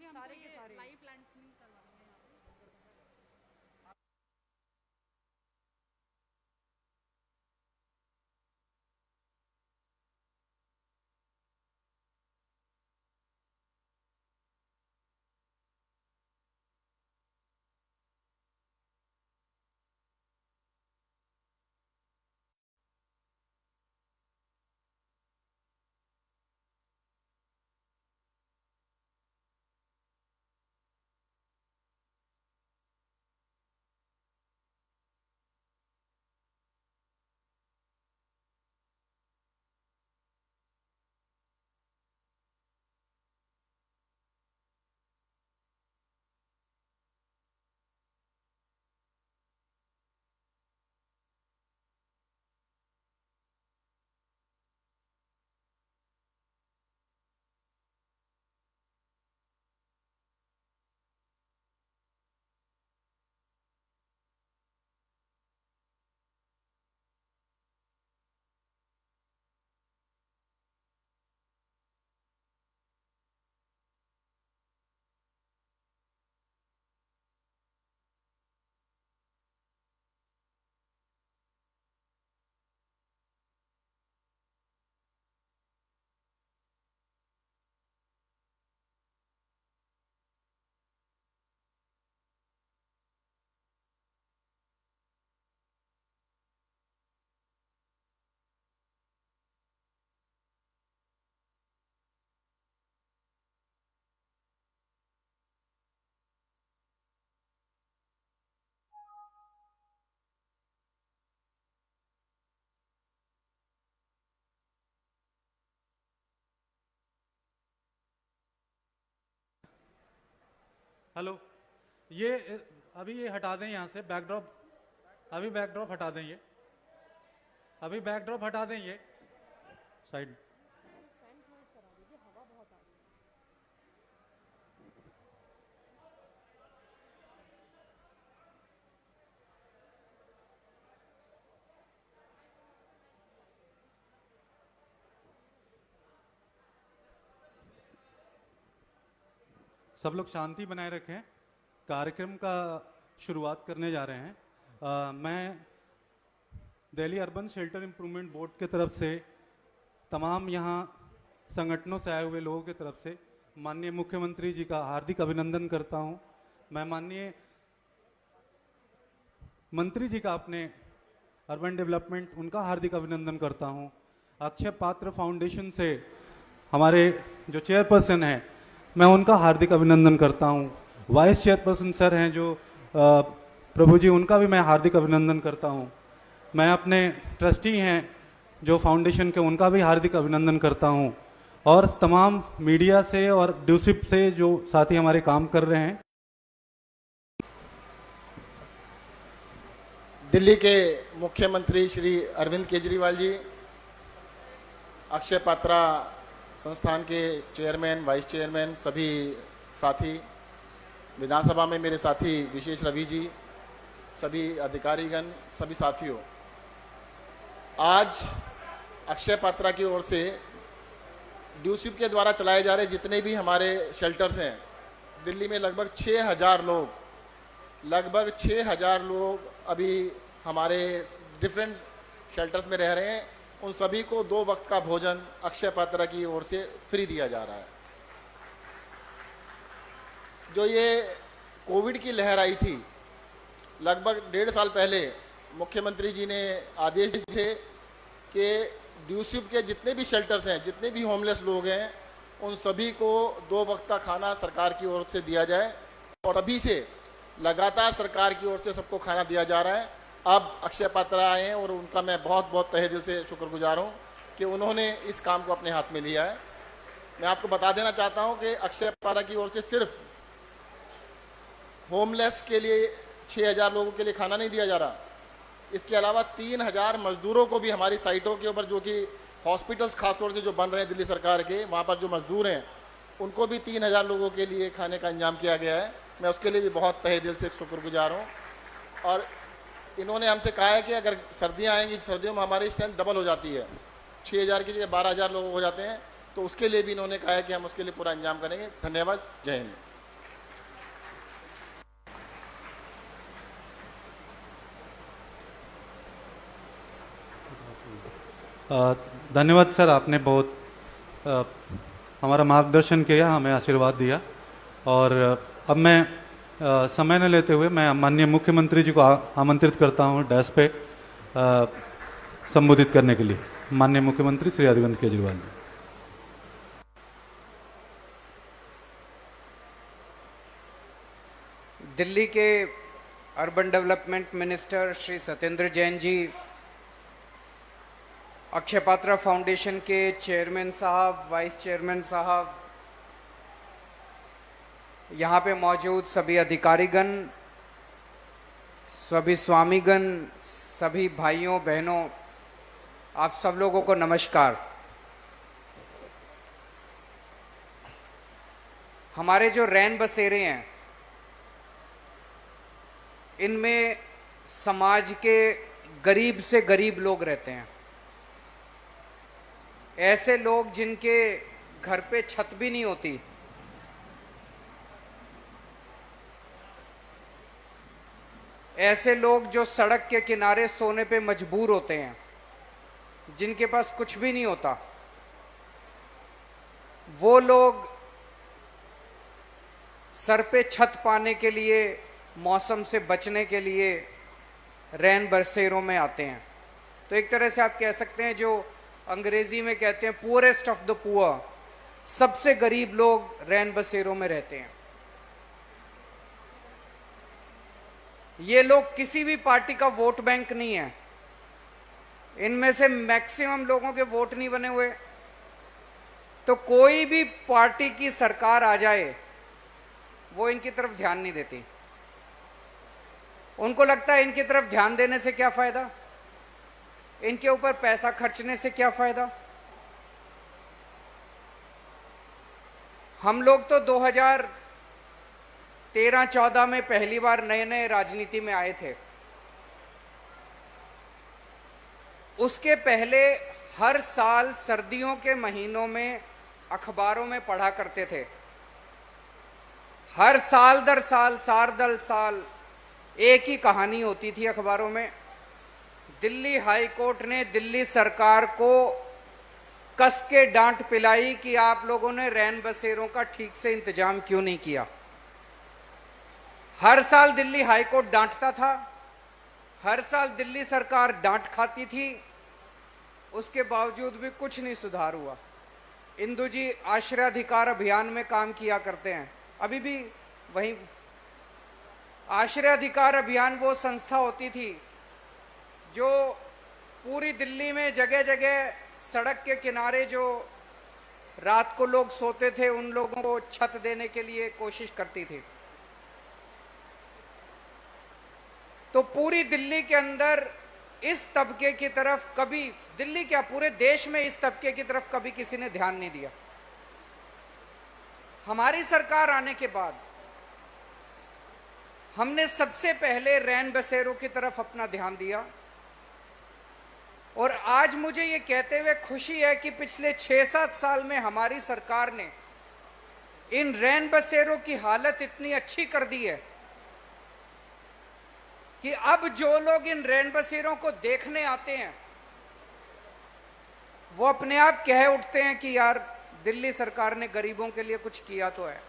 हमको सारे ये के सारे लाइव प्लांटिंग करवानी है यहाँ पे। हेलो। ये अभी ये हटा दें यहाँ से बैकड्रॉप। अभी बैकड्रॉप हटा दें ये। अभी बैकड्रॉप हटा दें ये साइड। फैन क्लोज करा दीजिए, हवा बहुत आ रही है। सब लोग शांति बनाए रखें। कार्यक्रम का शुरुआत करने जा रहे हैं। मैं Delhi urban shelter improvement board के तरफ से तमाम यहाँ संगठनों से आए हुए लोगों की तरफ से माननीय मुख्यमंत्री जी का हार्दिक अभिनंदन करता हूँ। मैं माननीय मंत्री जी का अपने अर्बन डेवलपमेंट उनका हार्दिक अभिनंदन करता हूँ। अक्षय पात्र फाउंडेशन से हमारे जो चेयरपर्सन हैं, मैं उनका हार्दिक अभिनंदन करता हूँ। वाइस चेयरपर्सन सर हैं जो प्रभु जी, उनका भी मैं हार्दिक अभिनंदन करता हूँ। मैं अपने ट्रस्टी हैं जो फाउंडेशन के, उनका भी हार्दिक अभिनंदन करता हूँ। और तमाम मीडिया से और ड्यूसिप से जो साथी हमारे काम कर रहे हैं। दिल्ली के मुख्यमंत्री श्री अरविंद केजरीवाल जी, अक्षय पात्रा संस्थान के चेयरमैन, वाइस चेयरमैन, सभी साथी, विधानसभा में मेरे साथी विशेष रवि जी, सभी अधिकारीगण, सभी साथियों, आज अक्षय पात्रा की ओर से ड्यूसिप के द्वारा चलाए जा रहे जितने भी हमारे शेल्टर्स हैं, दिल्ली में लगभग 6,000 लोग अभी हमारे डिफरेंट शेल्टर्स में रह रहे हैं। उन सभी को 2 वक्त का भोजन अक्षय पात्रा की ओर से फ्री दिया जा रहा है। जो ये कोविड की लहर आई थी, लगभग 1.5 साल पहले मुख्यमंत्री जी ने आदेश दिए थे कि ड्यूसिप के जितने भी शेल्टर्स हैं, जितने भी होमलेस लोग हैं, उन सभी को 2 वक्त का खाना सरकार की ओर से दिया जाए। और अभी से लगातार सरकार की ओर से सबको खाना दिया जा रहा है। अब अक्षय पात्रा आए हैं और उनका मैं बहुत बहुत तहे दिल से शुक्रगुजार हूं कि उन्होंने इस काम को अपने हाथ में लिया है। मैं आपको बता देना चाहता हूं कि अक्षय पात्रा की ओर से सिर्फ होमलेस के लिए 6,000 लोगों के लिए खाना नहीं दिया जा रहा, इसके अलावा 3,000 मजदूरों को भी हमारी साइटों के ऊपर, जो कि हॉस्पिटल्स खासतौर से जो बन रहे हैं दिल्ली सरकार के, वहाँ पर जो मजदूर हैं, उनको भी 3,000 लोगों के लिए खाने का इंतजाम किया गया है। मैं उसके लिए भी बहुत तहे दिल से शुक्रगुजार हूँ। और इन्होंने हमसे कहा है कि अगर सर्दियाँ आएंगी, सर्दियों में हमारी स्ट्रेंथ डबल हो जाती है, 6,000 की जगह 12,000 लोग हो जाते हैं, तो उसके लिए भी इन्होंने कहा है कि हम उसके लिए पूरा इंतजाम करेंगे। धन्यवाद। जय हिंद। धन्यवाद सर, आपने बहुत अ, हमारा मार्गदर्शन किया, हमें आशीर्वाद दिया। और अब मैं समय न लेते हुए मैं माननीय मुख्यमंत्री जी को आमंत्रित करता हूँ डैश पे संबोधित करने के लिए। माननीय मुख्यमंत्री श्री अरविंद केजरीवाल जी। दिल्ली के urban development minister Shri Satyendra Jain ji, Akshaya Patra foundation के चेयरमैन साहब, वाइस चेयरमैन साहब, यहाँ पे मौजूद सभी अधिकारीगण, सभी स्वामीगण, सभी भाइयों बहनों, आप सब लोगों को नमस्कार। हमारे जो रैन बसेरे हैं, इनमें समाज के गरीब से गरीब लोग रहते हैं। ऐसे लोग जिनके घर पे छत भी नहीं होती, ऐसे लोग जो सड़क के किनारे सोने पे मजबूर होते हैं, जिनके पास कुछ भी नहीं होता, वो लोग सर पे छत पाने के लिए, मौसम से बचने के लिए रैन बसेरों में आते हैं। तो एक तरह से आप कह सकते हैं, जो अंग्रेजी में कहते हैं पुअरेस्ट ऑफ द पुअर, सबसे गरीब लोग रैन बसेरों में रहते हैं। ये लोग किसी भी पार्टी का वोट बैंक नहीं है। इनमें से मैक्सिमम लोगों के वोट नहीं बने हुए। तो कोई भी पार्टी की सरकार आ जाए, वो इनकी तरफ ध्यान नहीं देती। उनको लगता है इनकी तरफ ध्यान देने से क्या फायदा, इनके ऊपर पैसा खर्चने से क्या फायदा। हम लोग तो 2013-14 में पहली बार नए नए राजनीति में आए थे। उसके पहले हर साल सर्दियों के महीनों में अखबारों में पढ़ा करते थे। हर साल दर साल, साल दर साल एक ही कहानी होती थी अखबारों में। दिल्ली हाई कोर्ट ने दिल्ली सरकार को कस के डांट पिलाई कि आप लोगों ने रैन बसेरों का ठीक से इंतजाम क्यों नहीं किया। हर साल दिल्ली हाई कोर्ट डांटता था, हर साल दिल्ली सरकार डांट खाती थी, उसके बावजूद भी कुछ नहीं सुधार हुआ। इंदु जी आश्रय अधिकार अभियान में काम किया करते हैं, अभी भी वही। आश्रय अधिकार अभियान वो संस्था होती थी जो पूरी दिल्ली में जगह जगह सड़क के किनारे जो रात को लोग सोते थे, उन लोगों को छत देने के लिए कोशिश करती थी। तो पूरी दिल्ली के अंदर इस तबके की तरफ कभी, दिल्ली क्या पूरे देश में इस तबके की तरफ कभी किसी ने ध्यान नहीं दिया। हमारी सरकार आने के बाद हमने सबसे पहले रैन बसेरों की तरफ अपना ध्यान दिया। और आज मुझे ये कहते हुए खुशी है कि पिछले 6-7 साल में हमारी सरकार ने इन रैन बसेरों की हालत इतनी अच्छी कर दी है कि अब जो लोग इन रैन बसेरों को देखने आते हैं, वो अपने आप कह उठते हैं कि यार दिल्ली सरकार ने गरीबों के लिए कुछ किया तो है।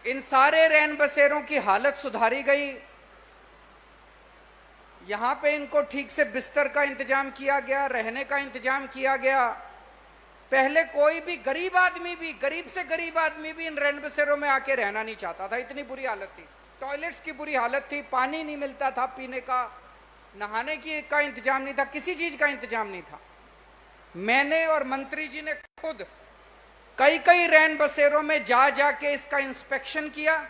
इन सारे रैन बसेरों की हालत सुधारी गई। यहां पे इनको ठीक से बिस्तर का इंतजाम किया गया, रहने का इंतजाम किया गया। पहले कोई भी गरीब आदमी भी, गरीब से गरीब आदमी भी इन रैन बसेरों में आके रहना नहीं चाहता था, इतनी बुरी हालत थी। टॉयलेट्स की बुरी हालत थी, पानी नहीं मिलता था पीने का, नहाने की का इंतजाम नहीं था, किसी चीज का इंतजाम नहीं था। मैंने और मंत्री जी ने खुद कई कई रैन बसेरों में जा जाके इसका इंस्पेक्शन किया।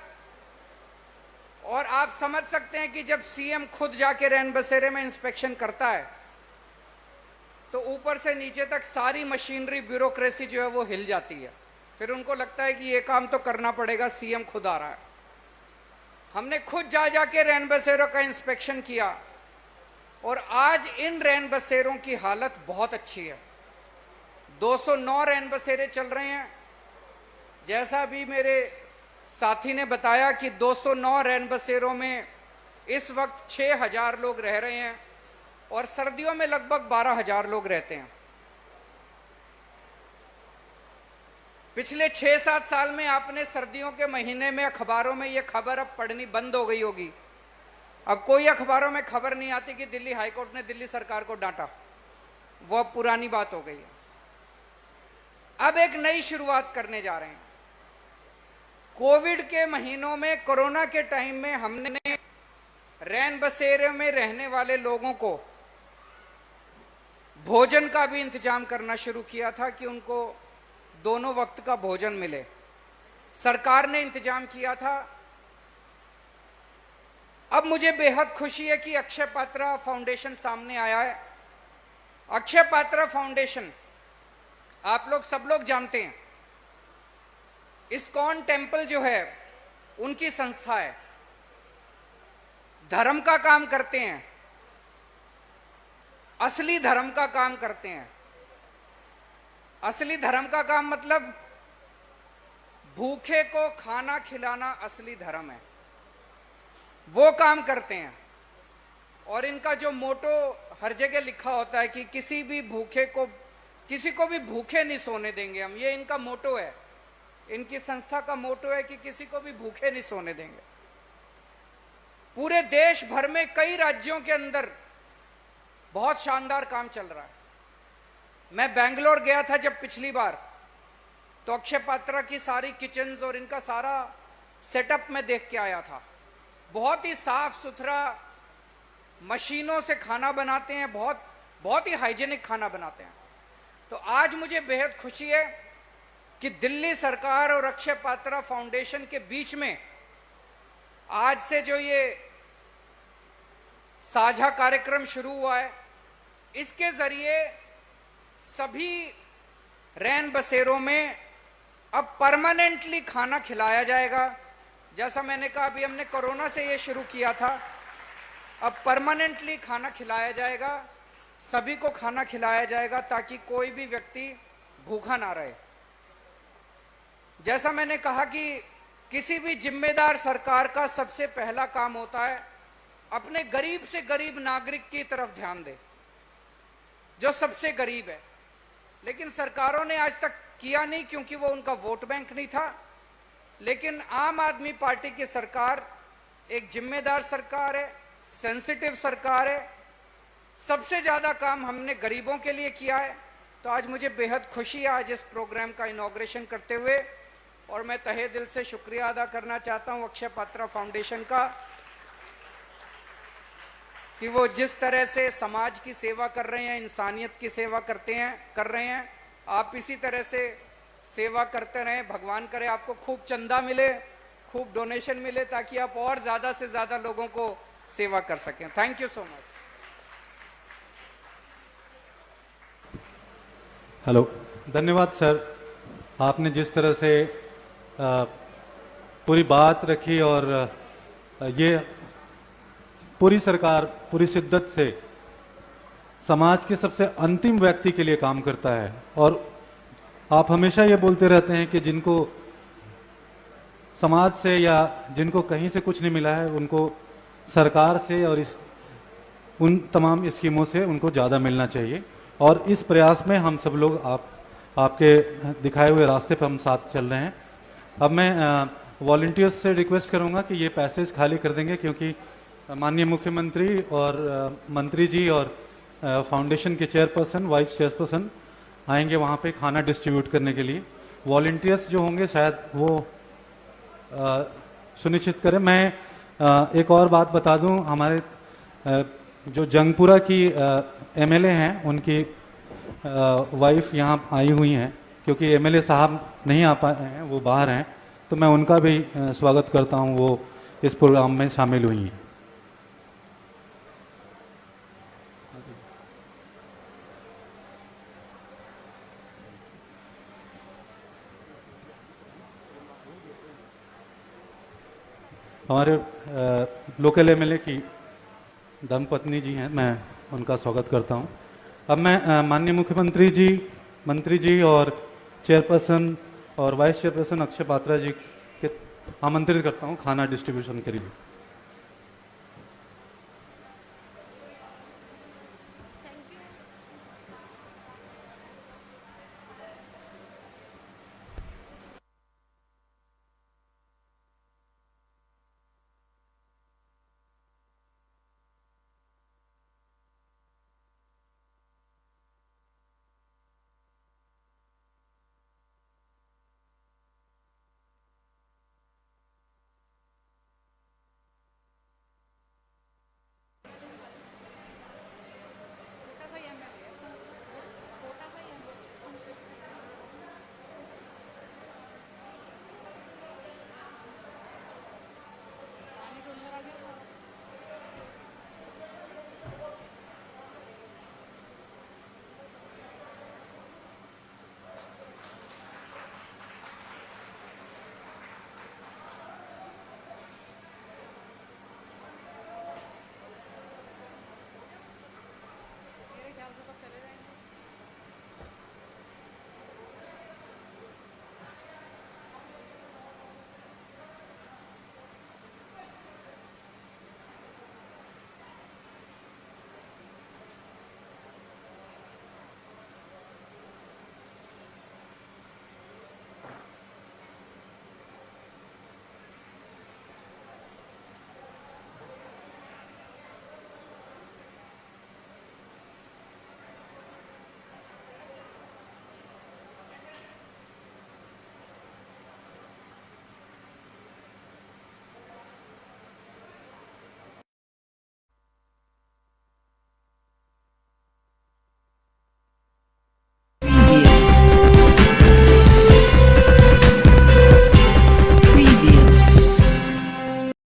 और आप समझ सकते हैं कि जब सीएम खुद जाके रैन बसेरे में इंस्पेक्शन करता है तो ऊपर से नीचे तक सारी मशीनरी, ब्यूरोक्रेसी जो है वो हिल जाती है। फिर उनको लगता है कि ये काम तो करना पड़ेगा, सीएम खुद आ रहा है। हमने खुद जा जाके रैन बसेरों का इंस्पेक्शन किया और आज इन रैन बसेरों की हालत बहुत अच्छी है। 209 रैन बसेरे चल रहे हैं। जैसा भी मेरे साथी ने बताया कि 209 रैन बसेरों में इस वक्त 6,000 लोग रह रहे हैं और सर्दियों में लगभग 12,000 लोग रहते हैं। पिछले 6-7 साल में आपने सर्दियों के महीने में अखबारों में यह खबर अब पढ़नी बंद हो गई होगी। अब कोई अखबारों में खबर नहीं आती कि दिल्ली हाईकोर्ट ने दिल्ली सरकार को डांटा, वो अब पुरानी बात हो गई है। अब एक नई शुरुआत करने जा रहे हैं। कोविड के महीनों में, कोरोना के टाइम में हमने रैन बसेरे में रहने वाले लोगों को भोजन का भी इंतजाम करना शुरू किया था कि उनको दोनों वक्त का भोजन मिले। सरकार ने इंतजाम किया था। अब मुझे बेहद खुशी है कि अक्षय पात्रा फाउंडेशन सामने आया है। अक्षय पात्रा फाउंडेशन आप लोग सब लोग जानते हैं, इस्कॉन टेम्पल जो है उनकी संस्था है, धर्म का काम करते हैं, असली धर्म का काम करते हैं। असली धर्म का काम मतलब भूखे को खाना खिलाना असली धर्म है, वो काम करते हैं। और इनका जो मोटो हर जगह लिखा होता है कि किसी को भी भूखे नहीं सोने देंगे हम, ये इनका मोटो है। इनकी संस्था का मोटो है कि किसी को भी भूखे नहीं सोने देंगे। पूरे देश भर में कई राज्यों के अंदर बहुत शानदार काम चल रहा है। मैं बेंगलोर गया था जब पिछली बार, तो अक्षय पात्रा की सारी किचन्स और इनका सारा सेटअप में देख के आया था। बहुत ही साफ सुथरा मशीनों से खाना बनाते हैं, बहुत ही हाइजीनिक खाना बनाते हैं। तो आज मुझे बेहद खुशी है कि दिल्ली सरकार और अक्षय पात्रा फाउंडेशन के बीच में आज से जो ये साझा कार्यक्रम शुरू हुआ है, इसके जरिए सभी रैन बसेरों में अब परमानेंटली खाना खिलाया जाएगा। जैसा मैंने कहा, अभी हमने कोरोना से ये शुरू किया था, अब परमानेंटली खाना खिलाया जाएगा, सभी को खाना खिलाया जाएगा ताकि कोई भी व्यक्ति भूखा ना रहे। जैसा मैंने कहा कि किसी भी जिम्मेदार सरकार का सबसे पहला काम होता है अपने गरीब से गरीब नागरिक की तरफ ध्यान दे, जो सबसे गरीब है। लेकिन सरकारों ने आज तक किया नहीं, क्योंकि वो उनका वोट बैंक नहीं था। लेकिन आम आदमी पार्टी की सरकार एक जिम्मेदार सरकार है, सेंसिटिव सरकार है। सबसे ज्यादा काम हमने गरीबों के लिए किया है। तो आज मुझे बेहद खुशी है आज इस प्रोग्राम का इनॉग्रेशन करते हुए, और मैं तहे दिल से शुक्रिया अदा करना चाहता हूं अक्षय पात्रा फाउंडेशन का कि वो जिस तरह से समाज की सेवा कर रहे हैं, इंसानियत की सेवा कर रहे हैं। आप इसी तरह से सेवा करते रहें। भगवान करे आपको खूब चंदा मिले, खूब डोनेशन मिले, ताकि आप और ज्यादा से ज्यादा लोगों को सेवा कर सकें। Thank you so much. Hello, धन्यवाद सर। आपने जिस तरह से पूरी बात रखी और ये पूरी सरकार पूरी शिद्दत से समाज के सबसे अंतिम व्यक्ति के लिए काम करता है। और आप हमेशा ये बोलते रहते हैं कि जिनको समाज से या जिनको कहीं से कुछ नहीं मिला है, उनको सरकार से और उन तमाम स्कीमों से उनको ज़्यादा मिलना चाहिए। और इस प्रयास में हम सब लोग आपके दिखाए हुए रास्ते पर हम साथ चल रहे हैं। अब मैं वॉलंटियर्स से रिक्वेस्ट करूंगा कि ये पैसेज खाली कर देंगे, क्योंकि माननीय मुख्यमंत्री और मंत्री जी और फाउंडेशन के चेयरपर्सन, वाइस चेयरपर्सन आएंगे वहाँ पे खाना डिस्ट्रीब्यूट करने के लिए। वॉलंटियर्स जो होंगे शायद वो सुनिश्चित करें। मैं एक और बात बता दूं, हमारे जो जंगपुरा की एमएलए हैं, उनकी वाइफ यहाँ आई हुई हैं, क्योंकि एमएलए साहब नहीं आ पाए हैं, वो बाहर हैं। तो मैं उनका भी स्वागत करता हूँ, वो इस प्रोग्राम में शामिल हुई हैं। हमारे लोकल एमएलए की धर्मपत्नी जी हैं, मैं उनका स्वागत करता हूं। अब मैं माननीय मुख्यमंत्री जी, मंत्री जी और चेयरपर्सन और वाइस चेयरपर्सन अक्षय पात्रा जी के आमंत्रित करता हूं खाना डिस्ट्रीब्यूशन के लिए।